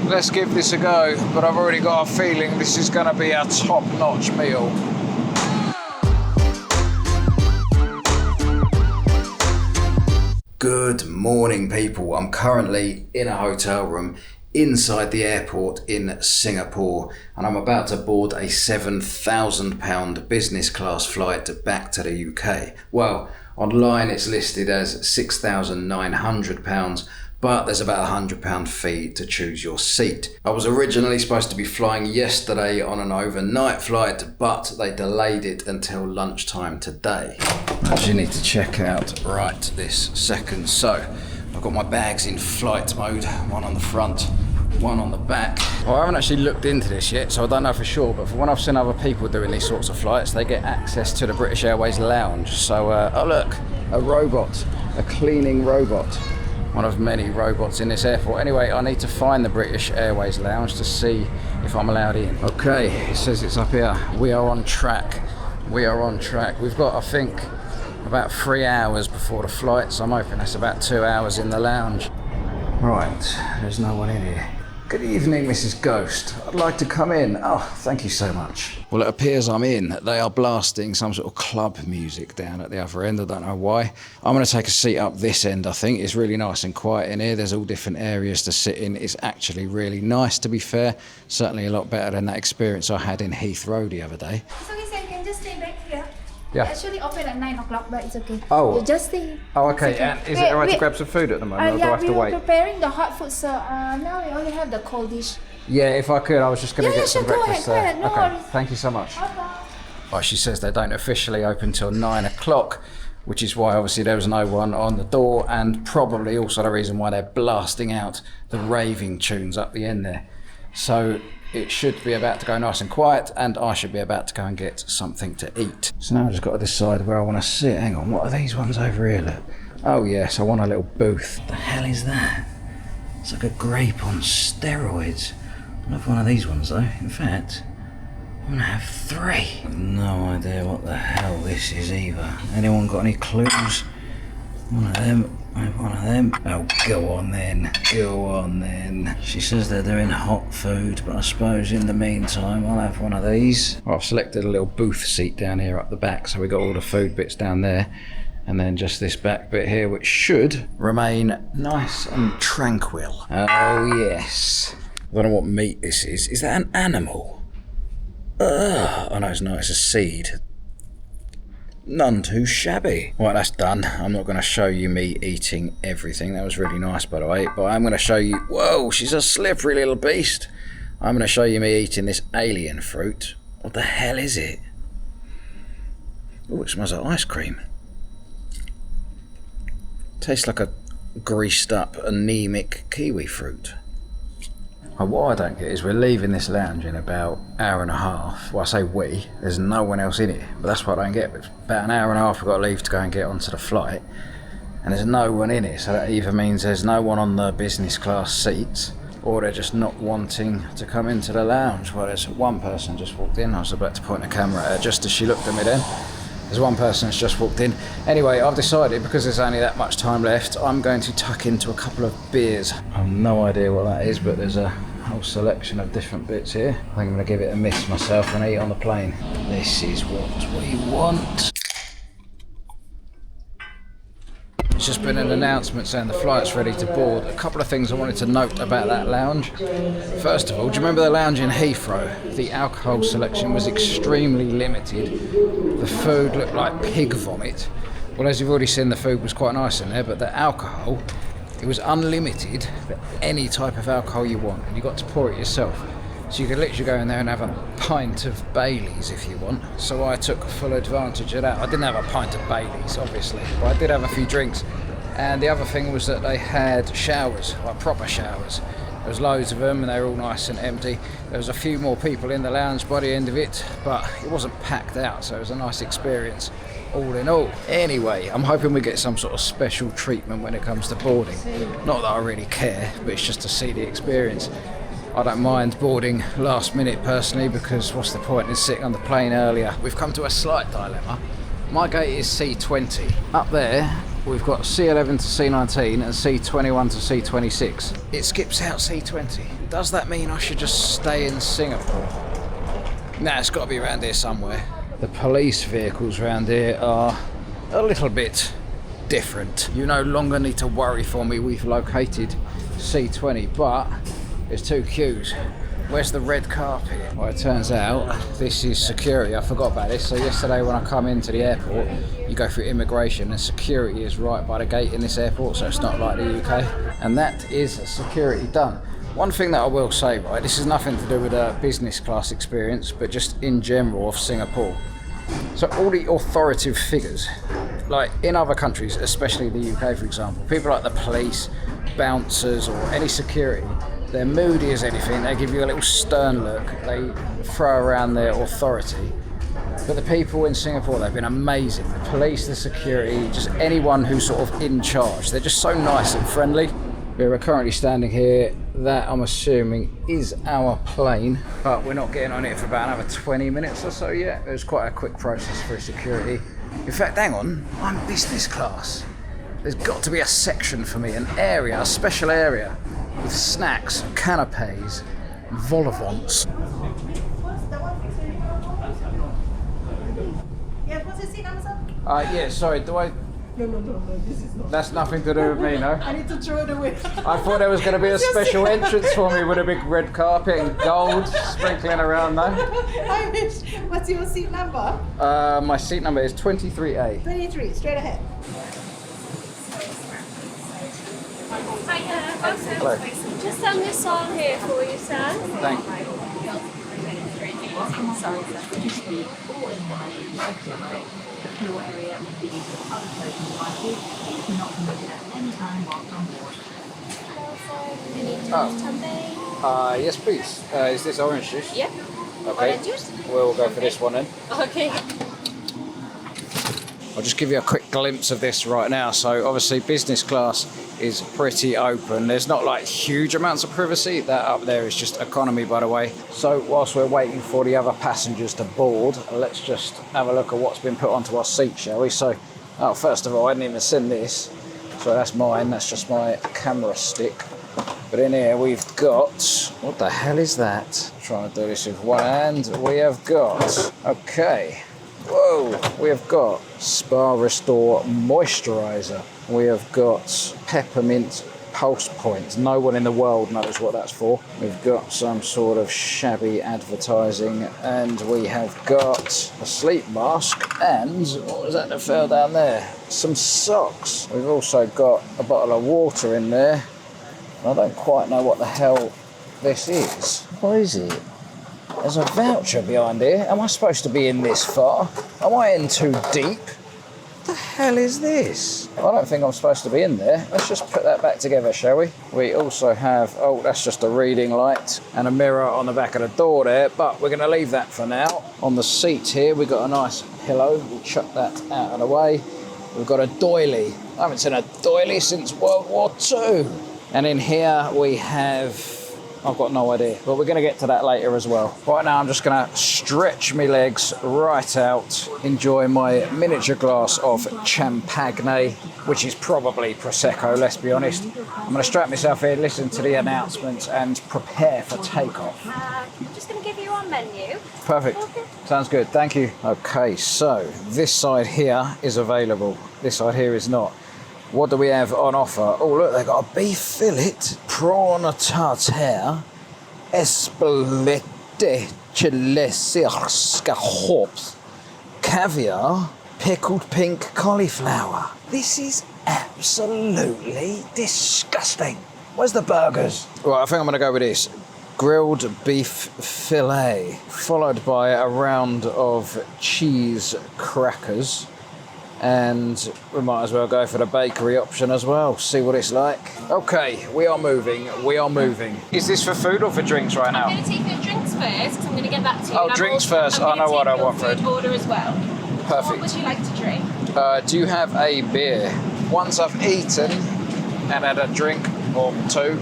let's give this a go, but I've already got a feeling this is going to be a top-notch meal. Good morning, people. I'm currently in a hotel room inside the airport in Singapore, and I'm about to board a £7,000 business class flight back to the UK. Well, online it's listed as £6,900, but there's about £100 fee to choose your seat. I was originally supposed to be flying yesterday on an overnight flight, but they delayed it until lunchtime today. I actually need to check out right this second. So I've got my bags in flight mode, one on the front, one on the back. Well, I haven't actually looked into this yet, so I don't know for sure, but from when I've seen other people doing these sorts of flights, they get access to the British Airways lounge. So, oh look, a robot, a cleaning robot. One of many robots in this airport. Anyway, I need to find the British Airways lounge to see if I'm allowed in. Okay, it says it's up here. We are on track. We are on track. We've got, I think, about 3 hours before the flight, so I'm hoping that's about 2 hours in the lounge. Right, there's no one in here. Good evening, Mrs. Ghost. I'd like to come in. Oh, thank you so much. Well, it appears I'm in. They are blasting some sort of club music down at the other end. I don't know why. I'm going to take a seat up this end, I think. It's really nice and quiet in here. There's all different areas to sit in. It's actually really nice, to be fair. Certainly a lot better than that experience I had in Heathrow the other day. It's okay, sir. You can just stay back here. Yeah. Actually open at 9 o'clock, but it's okay. Oh. You just stay. Oh, okay. And is it alright to grab some food at the moment, or do I have to wait? We were preparing the hot food, so now we only have the cold dish. Yeah, if I could, I was just going to get some breakfast there. Go ahead, no worries. Thank you so much. Okay. Well, she says they don't officially open till 9 o'clock, which is why obviously there was no one on the door, and probably also the reason why they're blasting out the raving tunes up the end there. So it should be about to go nice and quiet, and I should be about to go and get something to eat. So now I've just got to decide where I want to sit. Hang on, what are these ones over here? Look. Oh yes, I want a little booth. What the hell is that? It's like a grape on steroids. I love one of these ones though. In fact, I'm gonna have 3. No idea what the hell this is either. Anyone got any clues? One of them. One of them. Oh, go on then. Go on then. She says they're doing hot food, but I suppose in the meantime I'll have one of these. Well, I've selected a little booth seat down here up the back, so we got all the food bits down there, and then just this back bit here, which should remain nice and tranquil. Oh yes. I don't know what meat this is. Is that an animal? Ugh. Oh no, it's not. It's a seed. None too shabby. Right, that's done. I'm not going to show you me eating everything. That was really nice, by the way. But I'm going to show you... Whoa, she's a slippery little beast. I'm going to show you me eating this alien fruit. What the hell is it? Oh, it smells like ice cream. Tastes like a greased up, anemic kiwi fruit. And what I don't get is we're leaving this lounge in about an hour and a half. Well, I say we, there's no one else in it, but that's what I don't get. It's about an hour and a half we've got to leave to go and get onto the flight, and there's no one in it, so that either means there's no one on the business class seats, or they're just not wanting to come into the lounge. Well, there's one person just walked in. I was about to point the camera at her just as she looked at me then. There's one person that's just walked in. Anyway, I've decided, because there's only that much time left, I'm going to tuck into a couple of beers. I have no idea what that is, but there's a whole selection of different bits here. I think I'm going to give it a miss myself and eat on the plane. This is what we want. There's just been an announcement saying the flight's ready to board. A couple of things I wanted to note about that lounge. First of all, do you remember the lounge in Heathrow? The alcohol selection was extremely limited. The food looked like pig vomit. Well, as you've already seen, the food was quite nice in there, but the alcohol, it was unlimited for any type of alcohol you want, and you got to pour it yourself. So you could literally go in there and have a pint of Baileys if you want. So I took full advantage of that. I didn't have a pint of Baileys, obviously, but I did have a few drinks. And the other thing was that they had showers, like proper showers. There was loads of them and they were all nice and empty. There was a few more people in the lounge by the end of it, but it wasn't packed out, so it was a nice experience all in all. Anyway, I'm hoping we get some sort of special treatment when it comes to boarding. Not that I really care, but it's just to see the experience. I don't mind boarding last minute personally, because what's the point in sitting on the plane earlier? We've come to a slight dilemma. My gate is C20. Up there, we've got C11 to C19 and C21 to C26. It skips out C20. Does that mean I should just stay in Singapore? Nah, it's got to be around here somewhere. The police vehicles around here are a little bit different. You no longer need to worry for me. We've located C20, but there's 2 queues. Where's the red carpet? Well, it turns out this is security. I forgot about this. So yesterday when I come into the airport, you go through immigration and security is right by the gate in this airport, so it's not like the UK. And that is security done. One thing that I will say, right, this is nothing to do with a business class experience, but just in general of Singapore. So all the authoritative figures, like in other countries, especially the UK for example, people like the police, bouncers or any security, they're moody as anything, they give you a little stern look, they throw around their authority. But the people in Singapore, they've been amazing. The police, the security, just anyone who's sort of in charge, they're just so nice and friendly. We're currently standing here. That, I'm assuming, is our plane, but we're not getting on it for about another 20 minutes or so yet. It was quite a quick process for security. In fact, hang on, I'm business class. There's got to be a section for me, an area, a special area, with snacks, canapes, vol au vents. Yeah, what's the seat number, sir? Yeah, sorry, do I... No, this is not. That's nothing to do with me, no? I need to throw it away. I thought there was going to be a special entrance for me with a big red carpet and gold sprinkling around though. I wish. What's your seat number? My seat number is 23A. 23, straight ahead. Hello. Just done this song here for you, sir. Thank you. Sorry, sir. Could you speak or in the floor area will be used for other personal devices. Please not permitted at any time whilst on board. Yes, please. Is this orange juice? Yeah. Okay. Orange juice? We'll go for this one then. Okay. I'll just give you a quick glimpse of this right now. So obviously business class is pretty open. There's not like huge amounts of privacy. That up there is just economy, by the way. So whilst we're waiting for the other passengers to board, let's just have a look at what's been put onto our seat, shall we? So, first of all, I didn't even send this. So that's mine. That's just my camera stick. But in here we've got, what the hell is that? I'm trying to do this with one hand. We have got, okay. Whoa, we have got Spa Restore Moisturiser. We have got Peppermint Pulse Points. No one in the world knows what that's for. We've got some sort of shabby advertising, and we have got a sleep mask, and what was that fell down there? Some socks. We've also got a bottle of water in there. I don't quite know what the hell this is. What is it? There's a voucher behind here. Am I supposed to be in this far? Am I in too deep? What the hell is this? I don't think I'm supposed to be in there. Let's just put that back together, shall we? We also have, oh, that's just a reading light and a mirror on the back of the door there, but we're going to leave that for now. On the seat here, we've got a nice pillow. We'll chuck that out of the way. We've got a doily. I haven't seen a doily since World War II. And in here we have, I've got no idea, but we're going to get to that later as well. Right now I'm just going to stretch my legs right out, enjoy my miniature glass of champagne, which is probably Prosecco, let's be honest. I'm going to strap myself in, listen to the announcements and prepare for takeoff. I'm just going to give you our menu. Perfect. Okay. Sounds good, thank you. Okay, so this side here is available. This side here is not. What do we have on offer? Oh, look, they've got a beef fillet, prawn tartare, espelette, chile scallops, caviar, pickled pink cauliflower. This is absolutely disgusting. Where's the burgers? Right, I think I'm going to go with this. Grilled beef fillet, followed by a round of cheese crackers. And we might as well go for the bakery option as well, see what it's like. Okay, we are moving. Is this for food or for drinks right now? I'm going to take your drinks first, because I'm going to get back to you. Oh, drinks first. I know what I want for it. Order as well. Perfect. What would you like to drink? Do you have a beer? Once I've eaten and had a drink or two,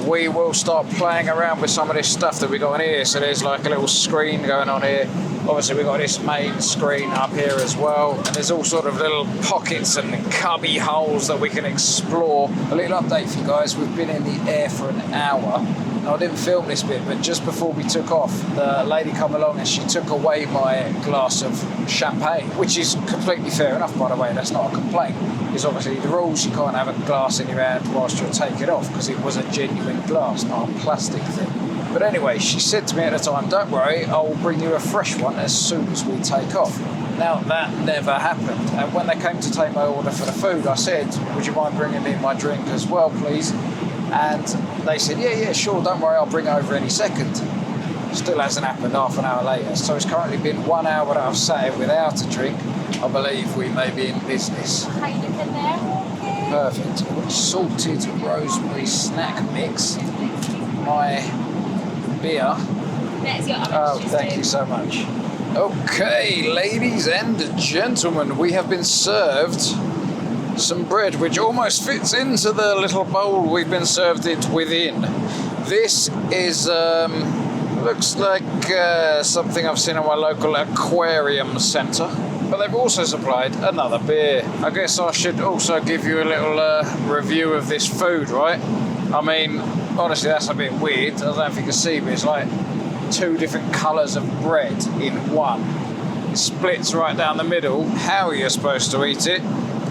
we will start playing around with some of this stuff that we got on here. So there's like a little screen going on here. Obviously we've got this main screen up here as well, and there's all sort of little pockets and cubby holes that we can explore. A little update for you guys, we've been in the air for an hour. I didn't film this bit, but just before we took off, the lady come along and she took away my glass of champagne, which is completely fair enough, by the way. That's not a complaint. It's obviously the rules. You can't have a glass in your hand whilst you're taking it off, because it was a genuine glass, not a plastic thing. But anyway, she said to me at the time, don't worry, I'll bring you a fresh one as soon as we take off. Now, that never happened. And when they came to take my order for the food, I said, would you mind bringing me my drink as well, please? And they said, yeah, sure, don't worry, I'll bring it over any second. Still hasn't happened half an hour later. So it's currently been 1 hour that I've sat here without a drink. I believe we may be in business. How you looking there? Perfect. Salted rosemary snack mix. My beer. There's your orange Oh, juice, thank too. you so much. Okay, ladies and gentlemen, we have been served some bread which almost fits into the little bowl we've been served it within. This is looks like something I've seen at my local aquarium centre, but they've also supplied another beer. I guess I should also give you a little review of this food, right? I mean, honestly, that's a bit weird. I don't know if you can see, but it's like 2 different colours of bread in one. It splits right down the middle. How you're supposed to eat it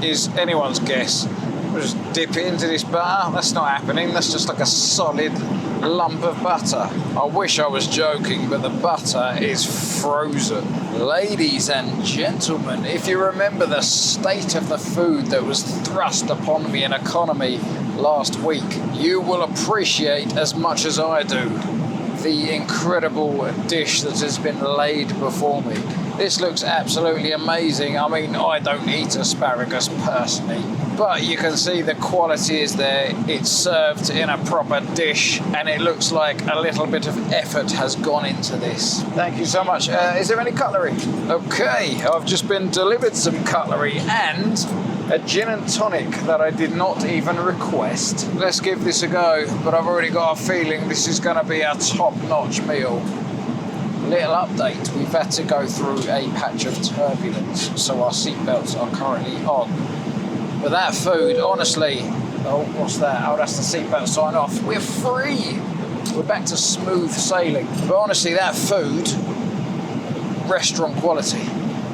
is anyone's guess. We'll just dip it into this butter. That's not happening. That's just like a solid lump of butter. I wish I was joking, but the butter is frozen. Ladies and gentlemen, if you remember the state of the food that was thrust upon me in economy last week, you will appreciate as much as I do the incredible dish that has been laid before me. This looks absolutely amazing. I mean, I don't eat asparagus personally, but you can see the quality is there. It's served in a proper dish, and it looks like a little bit of effort has gone into this. Thank you so much. Is there any cutlery? Okay, I've just been delivered some cutlery and a gin and tonic that I did not even request. Let's give this a go, but I've already got a feeling this is going to be a top-notch meal. Little update, we've had to go through a patch of turbulence, so our seatbelts are currently on. But that food, honestly, oh, what's that? Oh, that's the seatbelt sign off. We're free! We're back to smooth sailing. But honestly, that food, restaurant quality.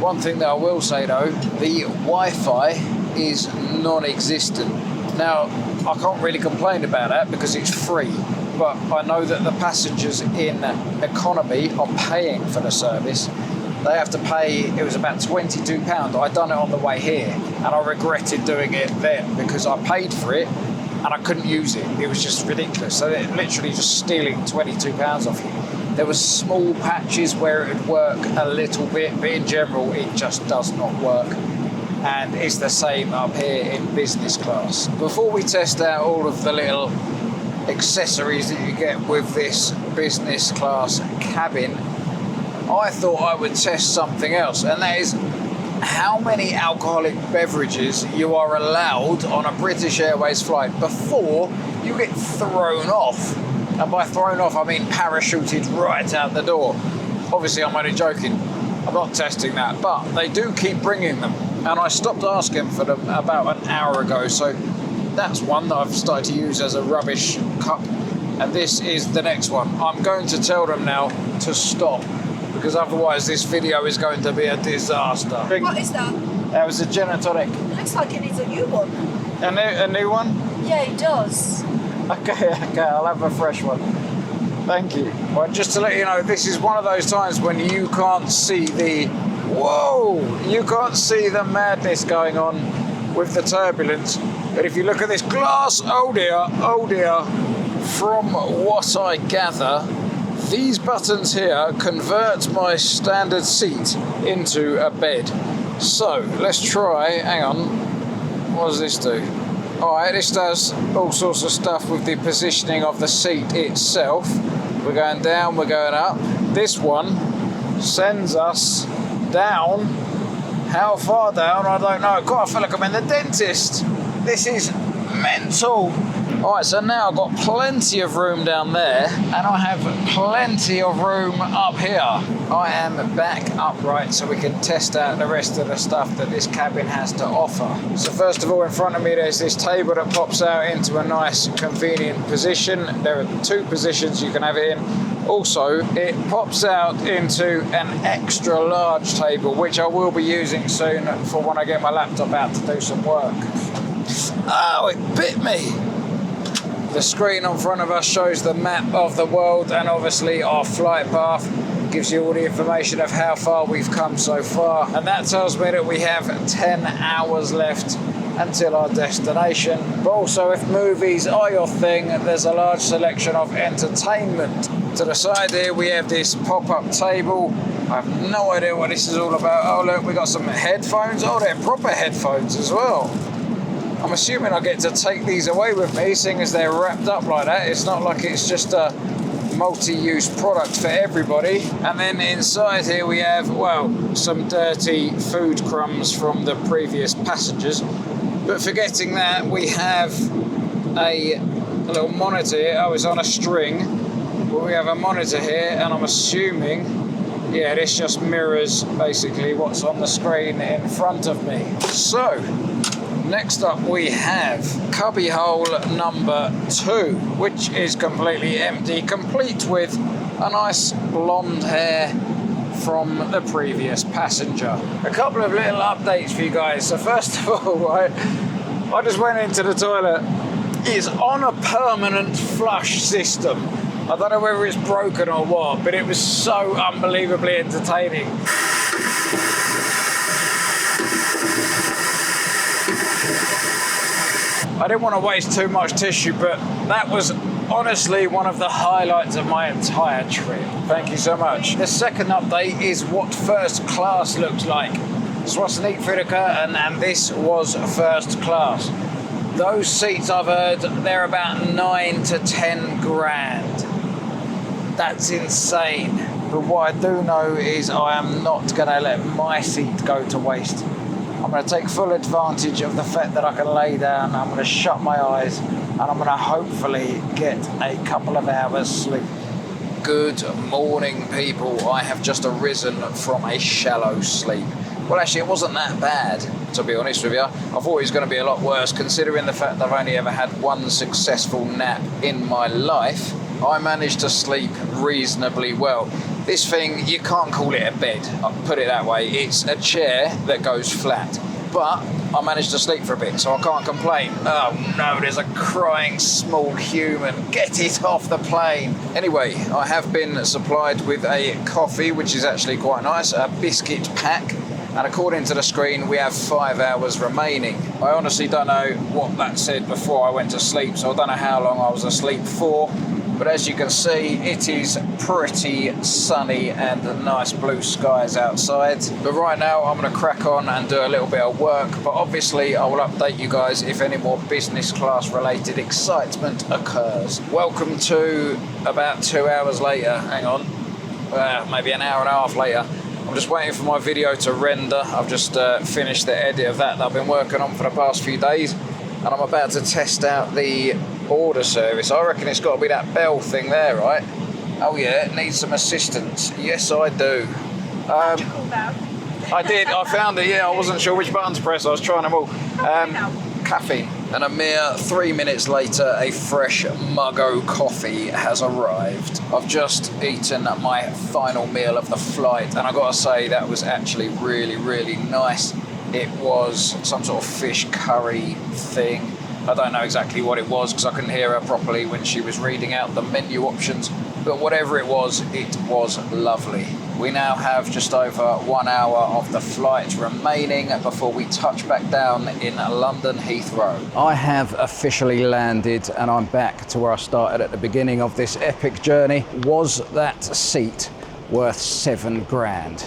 One thing that I will say though, the Wi-Fi is non-existent. Now, I can't really complain about that because it's free, but I know that the passengers in economy are paying for the service. They have to pay, it was about £22. I done it on the way here, and I regretted doing it then because I paid for it and I couldn't use it. It was just ridiculous. So they're literally just stealing £22 off you. There was small patches where it would work a little bit, but in general it just does not work. And it's the same up here in business class. Before we test out all of the little accessories that you get with this business class cabin, I thought I would test something else, and that is how many alcoholic beverages you are allowed on a British Airways flight before you get thrown off. And by thrown off, I mean parachuted right out the door. Obviously, I'm only joking. I'm not testing that, but they do keep bringing them. And I stopped asking for them about an hour ago, so that's one that I've started to use as a rubbish cup. And this is the next one. I'm going to tell them now to stop, because otherwise this video is going to be a disaster. What is that? That was a gin and tonic. Looks like it needs a new one. A new one? Yeah, it does. Okay, I'll have a fresh one. Thank you. Well, just to let you know, this is one of those times when you can't see you can't see the madness going on with the turbulence. But if you look at this glass, oh dear, from what I gather, these buttons here convert my standard seat into a bed. So, let's try, hang on, what does this do? Alright, this does all sorts of stuff with the positioning of the seat itself. We're going down, we're going up. This one sends us down. How far down? I don't know. God, I feel like I'm in the dentist. This is mental. Alright, so now I've got plenty of room down there, and I have plenty of room up here. I am back upright so we can test out the rest of the stuff that this cabin has to offer. So first of all, in front of me there's this table that pops out into a nice convenient position. There are 2 positions you can have it in. Also, it pops out into an extra large table, which I will be using soon for when I get my laptop out to do some work. Oh, it bit me! The screen in front of us shows the map of the world and obviously our flight path. Gives you all the information of how far we've come so far. And that tells me that we have 10 hours left until our destination. But also, if movies are your thing, there's a large selection of entertainment. To the side here we have this pop-up table. I have no idea what this is all about. Oh look, we got some headphones. Oh, they're proper headphones as well. I'm assuming I get to take these away with me, seeing as they're wrapped up like that. It's not like it's just a multi-use product for everybody. And then inside here we have, well, some dirty food crumbs from the previous passengers. But forgetting that, we have a little monitor here. Oh, it's on a string. But we have a monitor here, and I'm assuming, yeah, this just mirrors basically what's on the screen in front of me. So, next up we have cubbyhole number 2, which is completely empty, complete with a nice blonde hair from the previous passenger. A couple of little updates for you guys. So first of all, I just went into the toilet. It's on a permanent flush system. I don't know whether it's broken or what, but it was so unbelievably entertaining. I didn't want to waste too much tissue, but that was honestly one of the highlights of my entire trip. Thank you so much. The second update is what first class looks like. So I sneaked through the curtain and this was first class. Those seats, I've heard, they're about 9 to 10 grand. That's insane. But what I do know is I am not going to let my seat go to waste. I'm going to take full advantage of the fact that I can lay down. I'm going to shut my eyes and I'm going to hopefully get a couple of hours sleep. Good morning, people. I have just arisen from a shallow sleep. Well, actually, it wasn't that bad, to be honest with you. I thought it was going to be a lot worse, considering the fact that I've only ever had one successful nap in my life. I managed to sleep reasonably well. This thing, you can't call it a bed, I'll put it that way. It's a chair that goes flat. But I managed to sleep for a bit, so I can't complain. Oh no, there's a crying small human. Get it off the plane. Anyway, I have been supplied with a coffee, which is actually quite nice, a biscuit pack. And according to the screen, we have 5 hours remaining. I honestly don't know what that said before I went to sleep, so I don't know how long I was asleep for. But as you can see, it is pretty sunny and nice blue skies outside. But right now, I'm going to crack on and do a little bit of work. But obviously, I will update you guys if any more business class related excitement occurs. Welcome to about 2 hours later. Hang on. Maybe an hour and a half later. I'm just waiting for my video to render. I've just finished the edit of that I've been working on for the past few days. And I'm about to test out the order service. I reckon it's got to be that bell thing there, right? Oh yeah, it needs some assistance. Yes, I do. I did. I found it. Yeah, I wasn't sure which button to press. I was trying them all. Caffeine. And a mere 3 minutes later, a fresh muggo coffee has arrived. I've just eaten my final meal of the flight, and I gotta say that was actually really, really nice. It was some sort of fish curry thing. I don't know exactly what it was because I couldn't hear her properly when she was reading out the menu options, but whatever it was lovely. We now have just over 1 hour of the flight remaining before we touch back down in London Heathrow. I have officially landed and I'm back to where I started at the beginning of this epic journey. Was that seat worth 7 grand?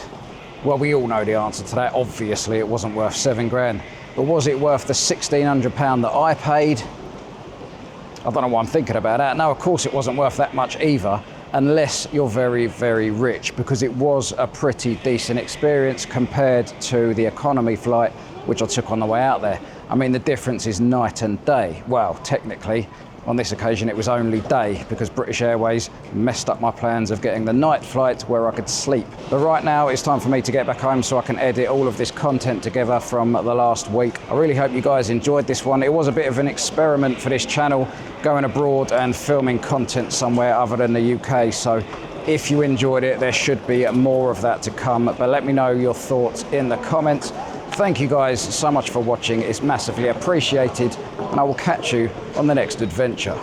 Well, we all know the answer to that. Obviously, it wasn't worth 7 grand. But was it worth the £1,600 that I paid? I don't know why I'm thinking about that. No, of course it wasn't worth that much either, unless you're very, very rich, because it was a pretty decent experience compared to the economy flight, which I took on the way out there. I mean, the difference is night and day. Well, technically, On this occasion it was only day because British Airways messed up my plans of getting the night flight where I could sleep. But right now it's time for me to get back home so I can edit all of this content together from the last week. I really hope you guys enjoyed this one. It was a bit of an experiment for this channel, going abroad and filming content somewhere other than the UK. So if you enjoyed it, there should be more of that to come. But let me know your thoughts in the comments. Thank you guys so much for watching. It's massively appreciated, and I will catch you on the next adventure.